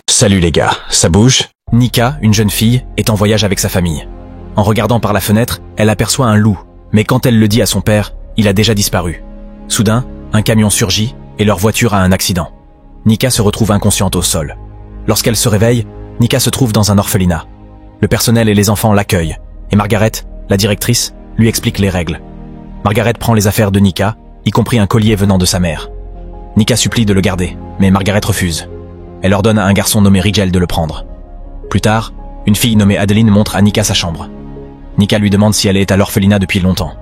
Salut les gars, ça bouge? Nika, une jeune fille, est en voyage avec sa famille. En regardant par la fenêtre, elle aperçoit un loup, mais quand elle le dit à son père, il a déjà disparu. Soudain, un camion surgit et leur voiture a un accident. Nika se retrouve inconsciente au sol. Lorsqu'elle se réveille, Nika se trouve dans un orphelinat. Le personnel et les enfants l'accueillent, et Margaret, la directrice, lui explique les règles. Margaret prend les affaires de Nika, y compris un collier venant de sa mère. Nika supplie de le garder, mais Margaret refuse. Elle ordonne à un garçon nommé Rigel de le prendre. Plus tard, une fille nommée Adeline montre à Nika sa chambre. Nika lui demande si elle est à l'orphelinat depuis longtemps.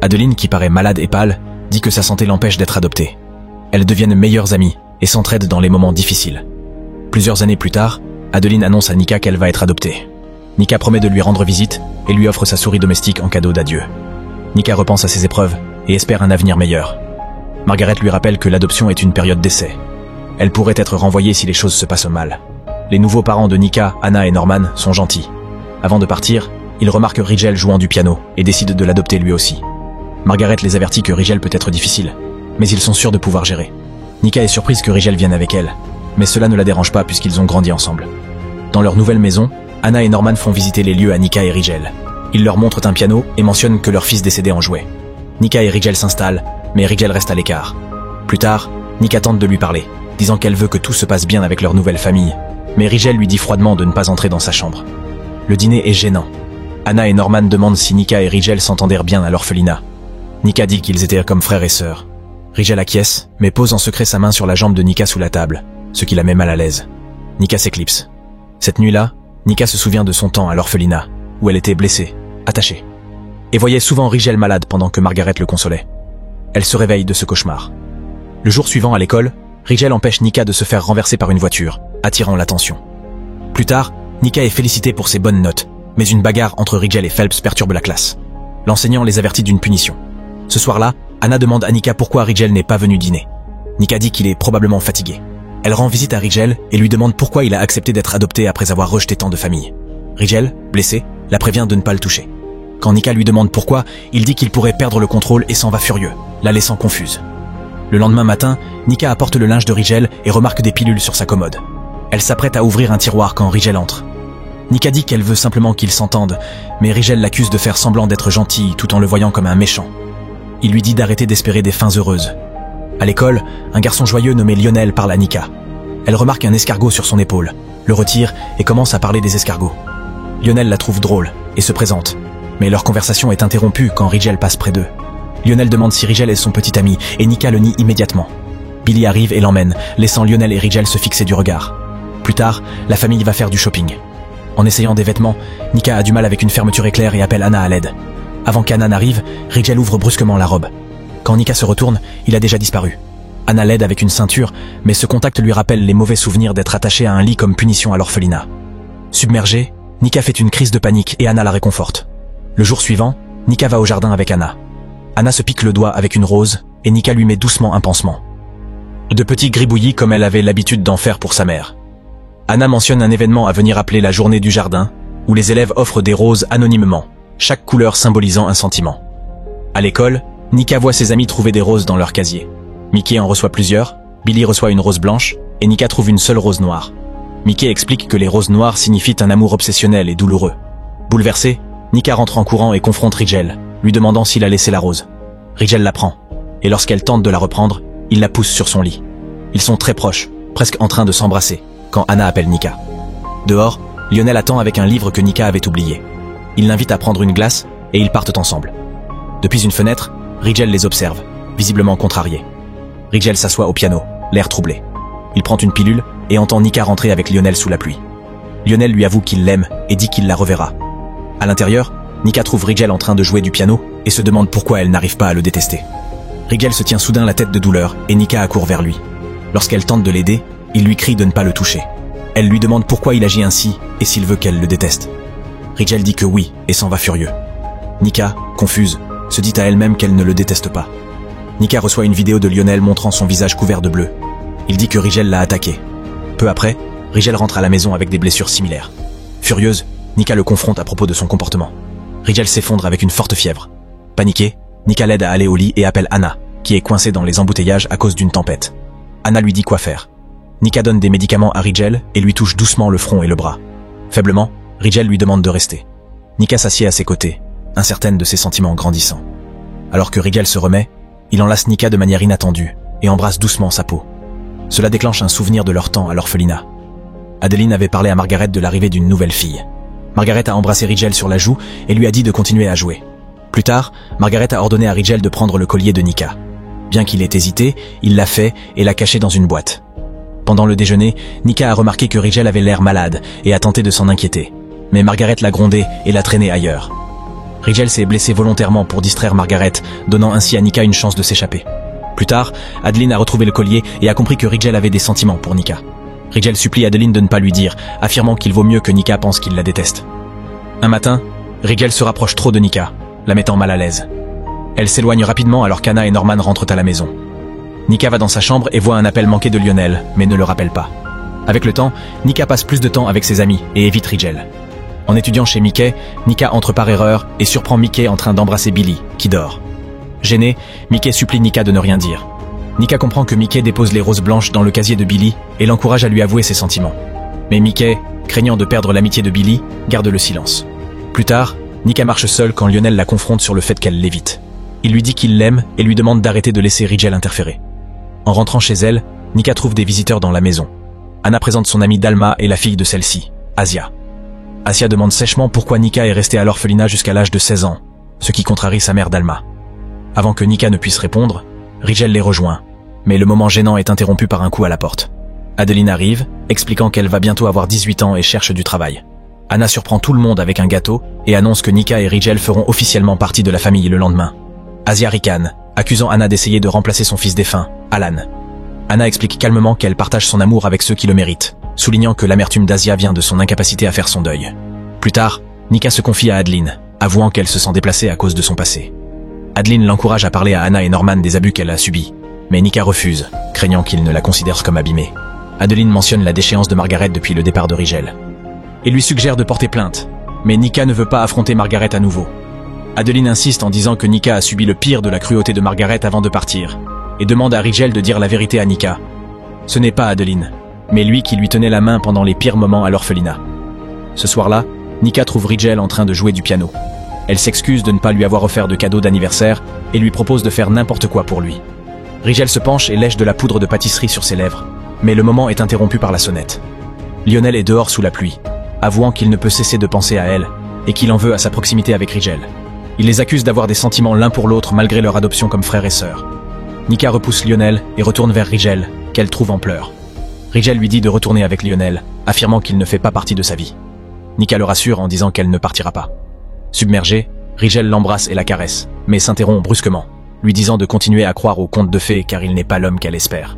Adeline, qui paraît malade et pâle, dit que sa santé l'empêche d'être adoptée. Elles deviennent meilleures amies et s'entraident dans les moments difficiles. Plusieurs années plus tard, Adeline annonce à Nika qu'elle va être adoptée. Nika promet de lui rendre visite et lui offre sa souris domestique en cadeau d'adieu. Nika repense à ses épreuves et espère un avenir meilleur. Margaret lui rappelle que l'adoption est une période d'essai. Elle pourrait être renvoyée si les choses se passent mal. Les nouveaux parents de Nika, Anna et Norman, sont gentils. Avant de partir, ils remarquent Rigel jouant du piano et décident de l'adopter lui aussi. Margaret les avertit que Rigel peut être difficile, mais ils sont sûrs de pouvoir gérer. Nika est surprise que Rigel vienne avec elle, mais cela ne la dérange pas puisqu'ils ont grandi ensemble. Dans leur nouvelle maison, Anna et Norman font visiter les lieux à Nika et Rigel. Ils leur montrent un piano et mentionnent que leur fils décédé en jouait. Nika et Rigel s'installent, mais Rigel reste à l'écart. Plus tard, Nika tente de lui parler, disant qu'elle veut que tout se passe bien avec leur nouvelle famille, mais Rigel lui dit froidement de ne pas entrer dans sa chambre. Le dîner est gênant. Anna et Norman demandent si Nika et Rigel s'entendèrent bien à l'orphelinat. Nika dit qu'ils étaient comme frères et sœurs. Rigel acquiesce, mais pose en secret sa main sur la jambe de Nika sous la table, ce qui la met mal à l'aise. Nika s'éclipse. Cette nuit-là, Nika se souvient de son temps à l'orphelinat, où elle était blessée, attachée, et voyait souvent Rigel malade pendant que Margaret le consolait. Elle se réveille de ce cauchemar. Le jour suivant à l'école, Rigel empêche Nika de se faire renverser par une voiture, attirant l'attention. Plus tard, Nika est félicitée pour ses bonnes notes, mais une bagarre entre Rigel et Phelps perturbe la classe. L'enseignant les avertit d'une punition. Ce soir-là, Anna demande à Nika pourquoi Rigel n'est pas venu dîner. Nika dit qu'il est probablement fatigué. Elle rend visite à Rigel et lui demande pourquoi il a accepté d'être adopté après avoir rejeté tant de familles. Rigel, blessé, la prévient de ne pas le toucher. Quand Nika lui demande pourquoi, il dit qu'il pourrait perdre le contrôle et s'en va furieux, la laissant confuse. Le lendemain matin, Nika apporte le linge de Rigel et remarque des pilules sur sa commode. Elle s'apprête à ouvrir un tiroir quand Rigel entre. Nika dit qu'elle veut simplement qu'ils s'entendent, mais Rigel l'accuse de faire semblant d'être gentil tout en le voyant comme un méchant. Il lui dit d'arrêter d'espérer des fins heureuses. À l'école, un garçon joyeux nommé Lionel parle à Nika. Elle remarque un escargot sur son épaule, le retire et commence à parler des escargots. Lionel la trouve drôle et se présente, mais leur conversation est interrompue quand Rigel passe près d'eux. Lionel demande si Rigel est son petit ami et Nika le nie immédiatement. Billy arrive et l'emmène, laissant Lionel et Rigel se fixer du regard. Plus tard, la famille va faire du shopping. En essayant des vêtements, Nika a du mal avec une fermeture éclair et appelle Anna à l'aide. Avant qu'Anna n'arrive, Rigel ouvre brusquement la robe. Quand Nika se retourne, il a déjà disparu. Anna l'aide avec une ceinture, mais ce contact lui rappelle les mauvais souvenirs d'être attachée à un lit comme punition à l'orphelinat. Submergée, Nika fait une crise de panique et Anna la réconforte. Le jour suivant, Nika va au jardin avec Anna. Anna se pique le doigt avec une rose et Nika lui met doucement un pansement. De petits gribouillis comme elle avait l'habitude d'en faire pour sa mère. Anna mentionne un événement à venir appeler la journée du jardin, où les élèves offrent des roses anonymement, chaque couleur symbolisant un sentiment. À l'école, Nika voit ses amis trouver des roses dans leur casier. Mickey en reçoit plusieurs, Billy reçoit une rose blanche et Nika trouve une seule rose noire. Mickey explique que les roses noires signifient un amour obsessionnel et douloureux. Bouleversée, Nika rentre en courant et confronte Rigel, lui demandant s'il a laissé la rose. Rigel la prend, et lorsqu'elle tente de la reprendre, il la pousse sur son lit. Ils sont très proches, presque en train de s'embrasser, quand Anna appelle Nika. Dehors, Lionel attend avec un livre que Nika avait oublié. Il l'invite à prendre une glace et ils partent ensemble. Depuis une fenêtre, Rigel les observe, visiblement contrarié. Rigel s'assoit au piano, l'air troublé. Il prend une pilule et entend Nika rentrer avec Lionel sous la pluie. Lionel lui avoue qu'il l'aime et dit qu'il la reverra. À l'intérieur, Nika trouve Rigel en train de jouer du piano et se demande pourquoi elle n'arrive pas à le détester. Rigel se tient soudain la tête de douleur et Nika accourt vers lui. Lorsqu'elle tente de l'aider, il lui crie de ne pas le toucher. Elle lui demande pourquoi il agit ainsi et s'il veut qu'elle le déteste. Rigel dit que oui et s'en va furieux. Nika, confuse, se dit à elle-même qu'elle ne le déteste pas. Nika reçoit une vidéo de Lionel montrant son visage couvert de bleu. Il dit que Rigel l'a attaqué. Peu après, Rigel rentre à la maison avec des blessures similaires. Furieuse, Nika le confronte à propos de son comportement. Rigel s'effondre avec une forte fièvre. Paniquée, Nika l'aide à aller au lit et appelle Anna, qui est coincée dans les embouteillages à cause d'une tempête. Anna lui dit quoi faire. Nika donne des médicaments à Rigel et lui touche doucement le front et le bras. Faiblement, Rigel lui demande de rester. Nika s'assied à ses côtés, incertaine de ses sentiments grandissants. Alors que Rigel se remet, il enlace Nika de manière inattendue et embrasse doucement sa peau. Cela déclenche un souvenir de leur temps à l'orphelinat. Adeline avait parlé à Margaret de l'arrivée d'une nouvelle fille. Margaret a embrassé Rigel sur la joue et lui a dit de continuer à jouer. Plus tard, Margaret a ordonné à Rigel de prendre le collier de Nika. Bien qu'il ait hésité, il l'a fait et l'a caché dans une boîte. Pendant le déjeuner, Nika a remarqué que Rigel avait l'air malade et a tenté de s'en inquiéter. Mais Margaret l'a grondé et l'a traîné ailleurs. Rigel s'est blessé volontairement pour distraire Margaret, donnant ainsi à Nika une chance de s'échapper. Plus tard, Adeline a retrouvé le collier et a compris que Rigel avait des sentiments pour Nika. Rigel supplie Adeline de ne pas lui dire, affirmant qu'il vaut mieux que Nika pense qu'il la déteste. Un matin, Rigel se rapproche trop de Nika, la mettant mal à l'aise. Elle s'éloigne rapidement alors qu'Anna et Norman rentrent à la maison. Nika va dans sa chambre et voit un appel manqué de Lionel, mais ne le rappelle pas. Avec le temps, Nika passe plus de temps avec ses amis et évite Rigel. En étudiant chez Mickey, Nika entre par erreur et surprend Mickey en train d'embrasser Billy, qui dort. Gêné, Mickey supplie Nika de ne rien dire. Nika comprend que Mickey dépose les roses blanches dans le casier de Billy et l'encourage à lui avouer ses sentiments. Mais Mickey, craignant de perdre l'amitié de Billy, garde le silence. Plus tard, Nika marche seule quand Lionel la confronte sur le fait qu'elle l'évite. Il lui dit qu'il l'aime et lui demande d'arrêter de laisser Rigel interférer. En rentrant chez elle, Nika trouve des visiteurs dans la maison. Anna présente son amie Dalma et la fille de celle-ci, Asia. Asia demande sèchement pourquoi Nika est restée à l'orphelinat jusqu'à l'âge de 16 ans, ce qui contrarie sa mère Dalma. Avant que Nika ne puisse répondre, Rigel les rejoint, mais le moment gênant est interrompu par un coup à la porte. Adeline arrive, expliquant qu'elle va bientôt avoir 18 ans et cherche du travail. Anna surprend tout le monde avec un gâteau et annonce que Nika et Rigel feront officiellement partie de la famille le lendemain. Asia ricane, accusant Anna d'essayer de remplacer son fils défunt, Alan. Anna explique calmement qu'elle partage son amour avec ceux qui le méritent, soulignant que l'amertume d'Asia vient de son incapacité à faire son deuil. Plus tard, Nika se confie à Adeline, avouant qu'elle se sent déplacée à cause de son passé. Adeline l'encourage à parler à Anna et Norman des abus qu'elle a subis, mais Nika refuse, craignant qu'ils ne la considèrent comme abîmée. Adeline mentionne la déchéance de Margaret depuis le départ de Rigel. Et lui suggère de porter plainte, mais Nika ne veut pas affronter Margaret à nouveau. Adeline insiste en disant que Nika a subi le pire de la cruauté de Margaret avant de partir, et demande à Rigel de dire la vérité à Nika. Ce n'est pas Adeline, mais lui qui lui tenait la main pendant les pires moments à l'orphelinat. Ce soir-là, Nika trouve Rigel en train de jouer du piano. Elle s'excuse de ne pas lui avoir offert de cadeau d'anniversaire et lui propose de faire n'importe quoi pour lui. Rigel se penche et lèche de la poudre de pâtisserie sur ses lèvres, mais le moment est interrompu par la sonnette. Lionel est dehors sous la pluie, avouant qu'il ne peut cesser de penser à elle et qu'il en veut à sa proximité avec Rigel. Il les accuse d'avoir des sentiments l'un pour l'autre malgré leur adoption comme frère et sœur. Nika repousse Lionel et retourne vers Rigel, qu'elle trouve en pleurs. Rigel lui dit de retourner avec Lionel, affirmant qu'il ne fait pas partie de sa vie. Nika le rassure en disant qu'elle ne partira pas. Submergée, Rigel l'embrasse et la caresse, mais s'interrompt brusquement, lui disant de continuer à croire aux contes de fées car il n'est pas l'homme qu'elle espère.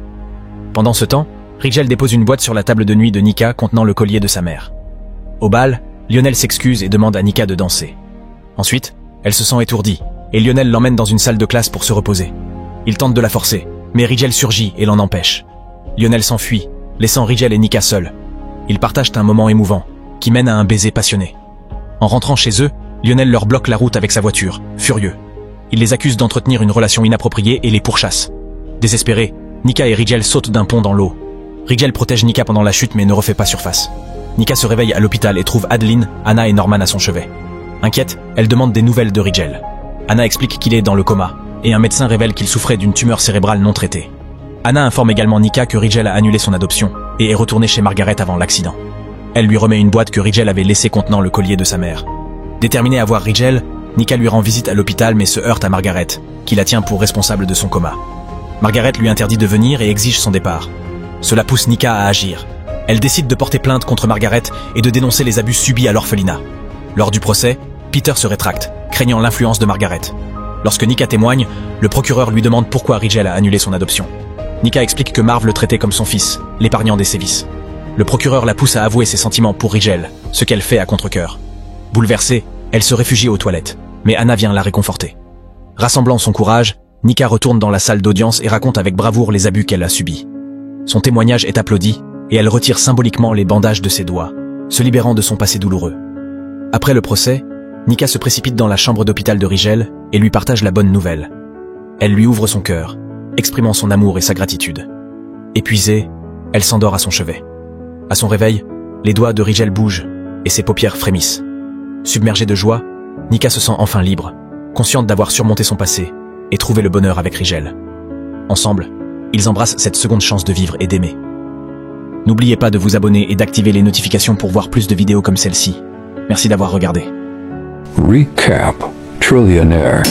Pendant ce temps, Rigel dépose une boîte sur la table de nuit de Nika contenant le collier de sa mère. Au bal, Lionel s'excuse et demande à Nika de danser. Ensuite, elle se sent étourdie, et Lionel l'emmène dans une salle de classe pour se reposer. Il tente de la forcer, mais Rigel surgit et l'en empêche. Lionel s'enfuit, laissant Rigel et Nika seuls. Ils partagent un moment émouvant, qui mène à un baiser passionné. En rentrant chez eux, Lionel leur bloque la route avec sa voiture, furieux. Il les accuse d'entretenir une relation inappropriée et les pourchasse. Désespérés, Nika et Rigel sautent d'un pont dans l'eau. Rigel protège Nika pendant la chute mais ne refait pas surface. Nika se réveille à l'hôpital et trouve Adeline, Anna et Norman à son chevet. Inquiète, elle demande des nouvelles de Rigel. Anna explique qu'il est dans le coma, et un médecin révèle qu'il souffrait d'une tumeur cérébrale non traitée. Anna informe également Nika que Rigel a annulé son adoption et est retourné chez Margaret avant l'accident. Elle lui remet une boîte que Rigel avait laissée contenant le collier de sa mère. Déterminée à voir Rigel, Nika lui rend visite à l'hôpital mais se heurte à Margaret, qui la tient pour responsable de son coma. Margaret lui interdit de venir et exige son départ. Cela pousse Nika à agir. Elle décide de porter plainte contre Margaret et de dénoncer les abus subis à l'orphelinat. Lors du procès, Peter se rétracte, craignant l'influence de Margaret. Lorsque Nika témoigne, le procureur lui demande pourquoi Rigel a annulé son adoption. Nika explique que Marv le traitait comme son fils, l'épargnant des sévices. Le procureur la pousse à avouer ses sentiments pour Rigel, ce qu'elle fait à contre-cœur. Bouleversée, elle se réfugie aux toilettes, mais Anna vient la réconforter. Rassemblant son courage, Nika retourne dans la salle d'audience et raconte avec bravoure les abus qu'elle a subis. Son témoignage est applaudi, et elle retire symboliquement les bandages de ses doigts, se libérant de son passé douloureux. Après le procès, Nika se précipite dans la chambre d'hôpital de Rigel et lui partage la bonne nouvelle. Elle lui ouvre son cœur, exprimant son amour et sa gratitude. Épuisée, elle s'endort à son chevet. À son réveil, les doigts de Rigel bougent et ses paupières frémissent. Submergée de joie, Nika se sent enfin libre, consciente d'avoir surmonté son passé et trouvé le bonheur avec Rigel. Ensemble, ils embrassent cette seconde chance de vivre et d'aimer. N'oubliez pas de vous abonner et d'activer les notifications pour voir plus de vidéos comme celle-ci. Merci d'avoir regardé. Recap Trillionaire.